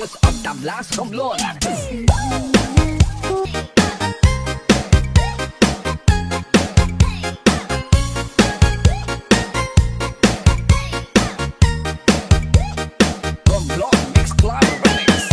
Bangos ang tablas romblon. Romblon Mix Club Remix.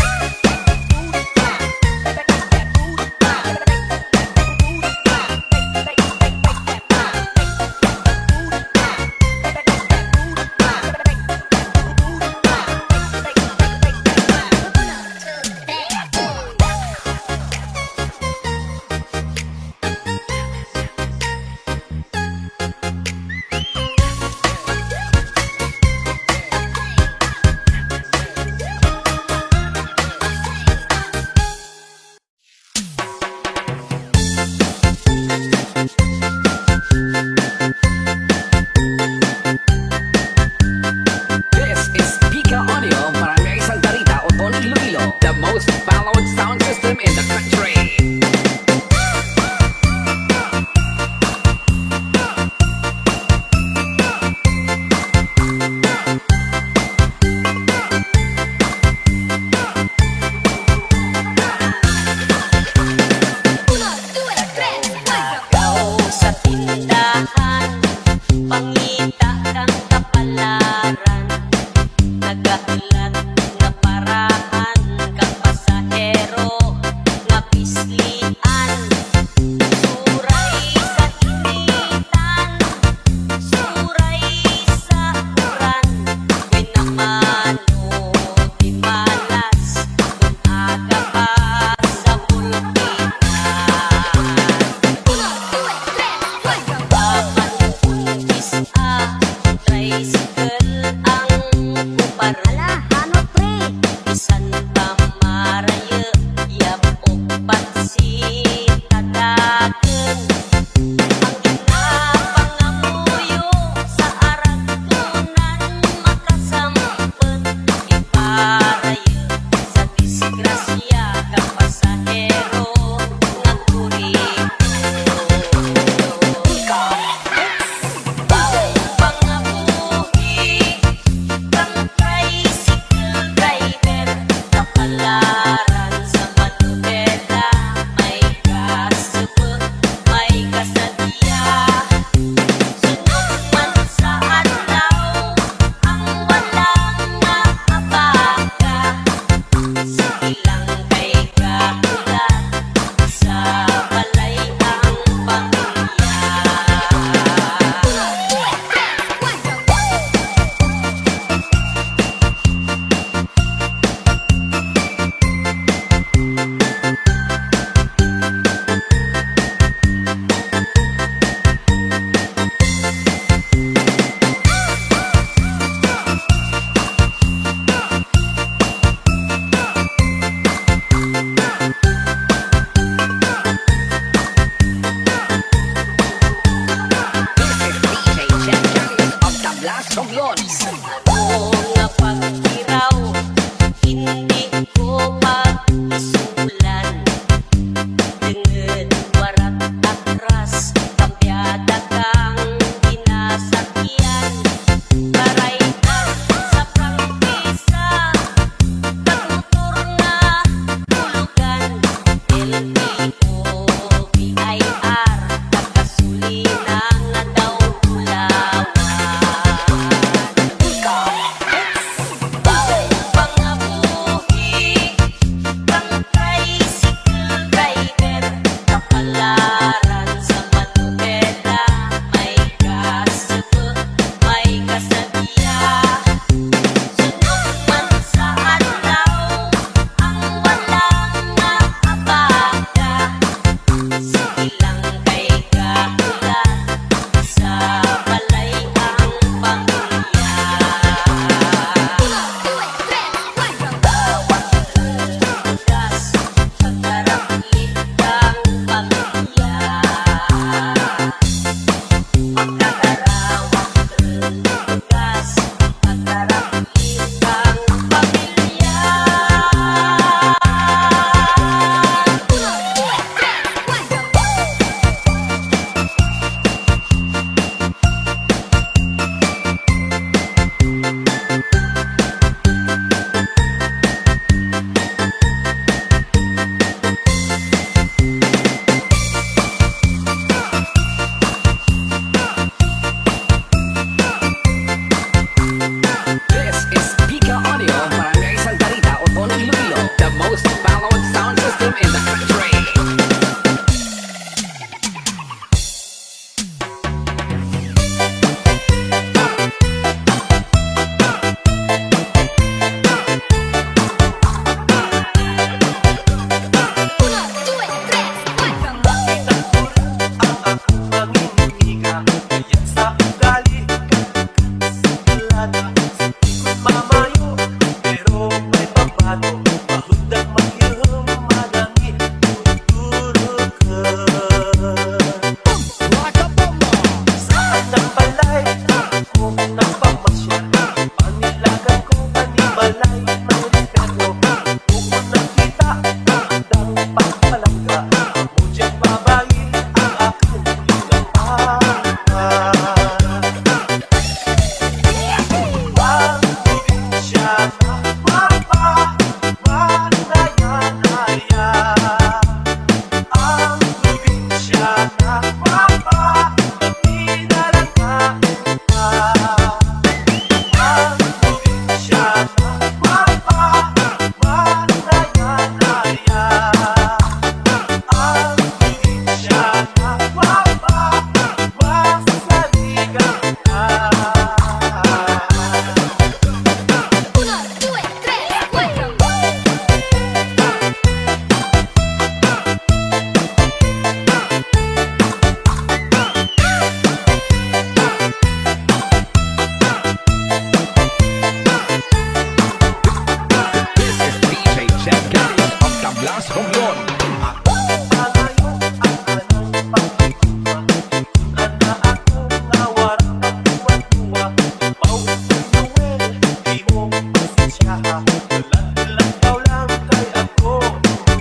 Langaw lang kay ako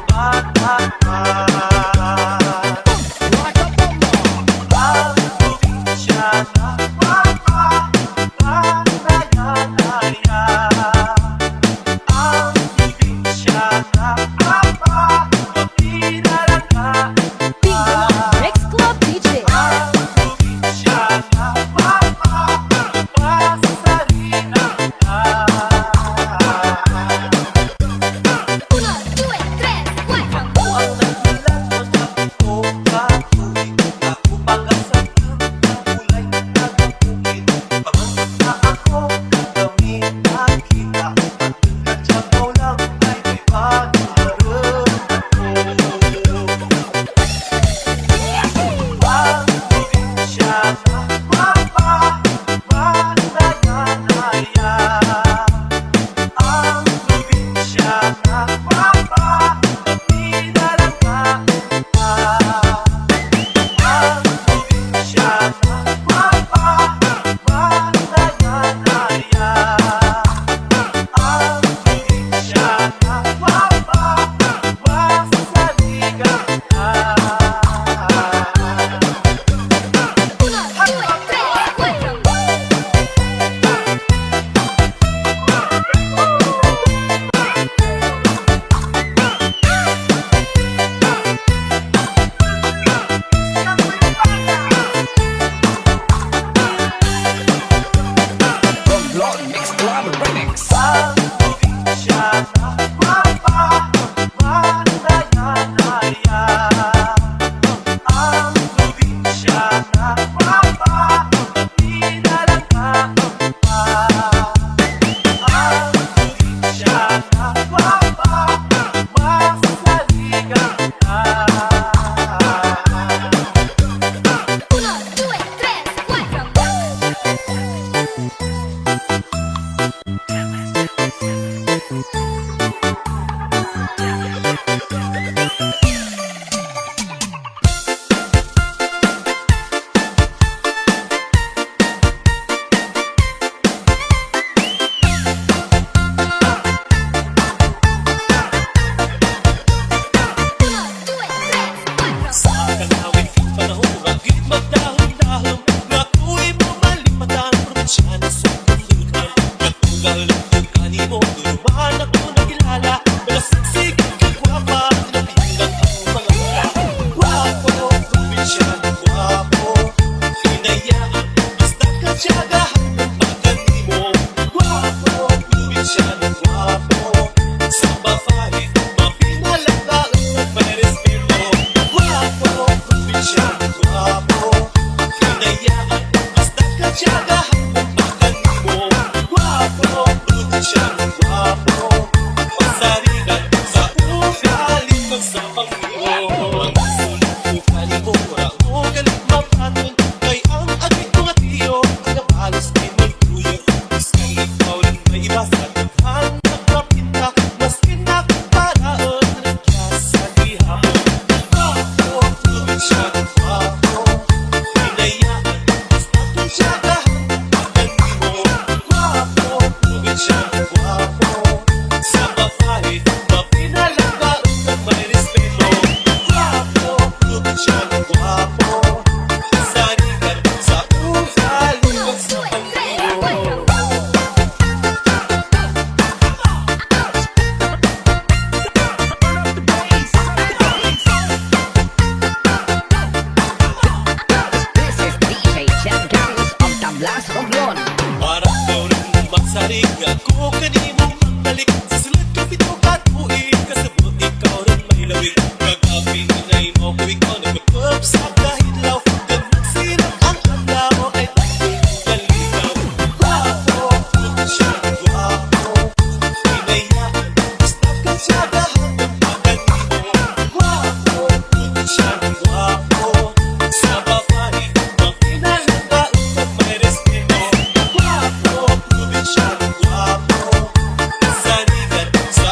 bata pa. Ang probinsya na papa panayalaya. Ang probinsya na papa pinalaga. Next Club DJ. Ang probinsya na papa pasarina na. Uno, due, tres, cuatro. Ang nagmulat magsabi ko katuwid. Ako pag-asal ng kulay na nagpungit. Pamantot na ako kami nakita. Pagkakatsapaw lang ay may pag-aaral ako. Ang probinsya na papa manayalaya. Ang probinsya na papa pinalaga. Ang probinsya na papa manayalaya. Ang probinsya na papa masaligan na. Uno, due, tres, cuatro. Romblon Mix Club Remix. Ang probinsya na papa manayalaya. Ang probinsya na papa pinalaga. Ang probinsya na papa masaligan na. Uno, due, tres, cuatro. Uno, due, tres, cuatro. Sa kanawin kang panahon, bakit magdahon-dahon? Nakuwi mo malipatan, probinsya na sukulutan. Natugal ang tugani mo, turuan ako nakilala. Malasiksik kang gwapa, nabilang ang mga mula. Gwapo, probinsya na gwapo. Hinayaan, basta katsagahan ng pagkani mo. Gwapo, probinsya na gwapo. Sa babae, mapinalagaan ng may respeto. Gwapo, probinsya na gwapo. Hinayaan, basta katsagahan ng pagkani mo. Gwapo, probinsya na gwapo. Masarigan sa ugali ng sa pangiro. Ang sulit ugali mo, wala mo galit mapaton. Kay ang agit mga tiyo, ang kabalos ay may tuyo. Gusto ikaw lang may iba sa daghan nagrapita. Mas pinakaparaan nagyas sa ihapon. Gwapo, probinsya na gwapo. Hinayaan, basta katsagahan ng pagkani mo. Gwapo, probinsya na gwapo. Sa babae, mapinalagaan ng may respeto. Gwapo, probinsya na gwapo. Sarigan sa ugali ng sa pangiro. This is DJ Chen Carlos of Tablas Romblon. Para daw rin magsarig ako kanimo magbalik. Sisulat ka pito katuig, kasabot ikaw rin may lawig. Kagabi inay mo ko ikaw nagpapap sa kahidlaw. Gan magsirap ang adlaw ay taking kaligaw. Gwapo, probinsya na gwapo. Hinayaan, basta katsagahan ng pagkani mo. Gwapo, probinsya na gwapo. Sa babae, mapinalagaan ng may respeto. Gwapo, probinsya na gwapo. Sarigan sa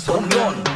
tablas romblon